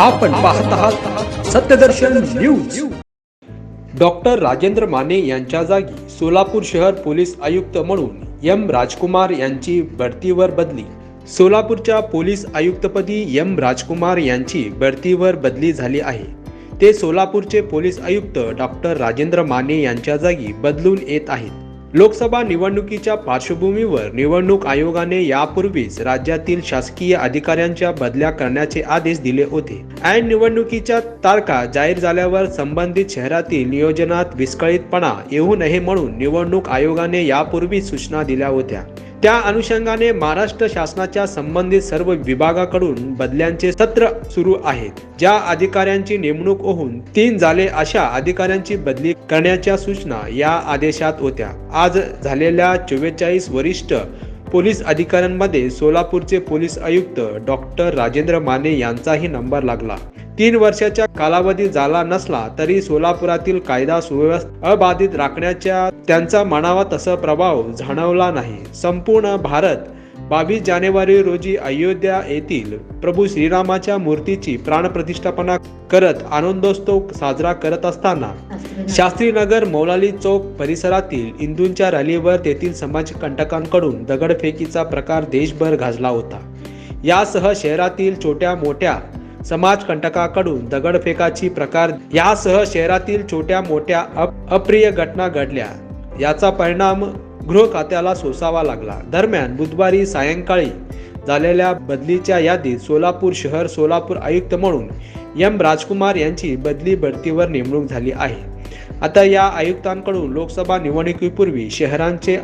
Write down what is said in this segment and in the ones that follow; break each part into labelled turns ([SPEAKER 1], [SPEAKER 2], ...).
[SPEAKER 1] आपण पाहत आहात सत्यदर्शन न्यूज। डॉक्टर राजेंद्र माने यांच्या जागी सोलापूर शहर पोलीस आयुक्त म्हणून एम राजकुमार यांची बढतीवर बदली। सोलापूरच्या पोलीस आयुक्तपदी एम राजकुमार यांची बढतीवर बदली झाली आहे। ते सोलापूरचे पोलीस आयुक्त डॉक्टर राजेंद्र माने यांच्या जागी बदलून येत आहेत। लोकसभा निवडणुकीच्या पार्श्वभूमीवर निवडणूक आयोगाने यापूर्वीच राज्यातील शासकीय अधिकाऱ्यांच्या बदल्या करण्याचे आदेश दिले होते। ऐन निवडणुकीच्या तारखा जाहीर झाल्यावर संबंधित शहरातील नियोजनात विस्कळीतपणा येऊ नये म्हणून निवडणूक आयोगाने यापूर्वी सूचना दिल्या होत्या। त्या अनुषंगाने महाराष्ट्र शासनाच्या संबंधित सर्व विभागाकडून बदल्यांचे सत्र सुरू आहेत। ज्या अधिकाऱ्यांची नेमणूक होऊन 3 झाले अशा अधिकाऱ्यांची बदली करण्याच्या सूचना या आदेशात होत्या। आज झालेल्या 44 वरिष्ठ पोलीस अधिकाऱ्यांमध्ये सोलापूरचे पोलीस आयुक्त डॉक्टर राजेंद्र माने यांचाही नंबर लागला। 3 वर्षाचा कालावधी झाला नसला तरी सोलापुरातील कायदा सुव्यवस्था अबाधित राखण्याचा त्यांचा म्हणावा तसा प्रभाव जाणवला नाही। संपूर्ण भारत 22 जानेवारी रोजी अयोध्या येथील प्रभू श्रीरामाच्या मूर्तीची प्राणप्रतिष्ठापना करत आनंदोत्सव साजरा करत असताना शास्त्रीनगर मौलाली चौक परिसरातील हिंदूंच्या रॅलीवर तेथील समाजकंटकांकडून दगडफेकीचा प्रकार देशभर गाजला होता। यासह शहरातील छोट्या मोठ्या समाजकंटकाकडून दगडफेकाची प्रकार यासह शहरातील छोट्या मोठ्या अप्रिय घटना घडल्या। याचा परिणाम गृह खात्याला सोसावा लागला। दरम्यान बुधवारी सायंकाळी झालेल्या बदलीच्या यादीत सोलापूर शहर सोलापूर आयुक्त म्हणून एम राजकुमार यांची बढतीवर नेमणूक झाली आहे। आता या आयुक्तांकडून लोकसभा निवडणुकीपूर्वी शहरांचे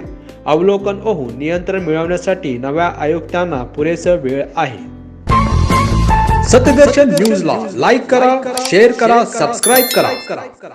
[SPEAKER 1] अवलोकन होऊन नियंत्रण मिळवण्यासाठी नव्या आयुक्तांना पुरेसा वेळ आहे। सत्यदर्शन न्यूजला लाईक करा, शेअर करा, सबस्क्राईब करा।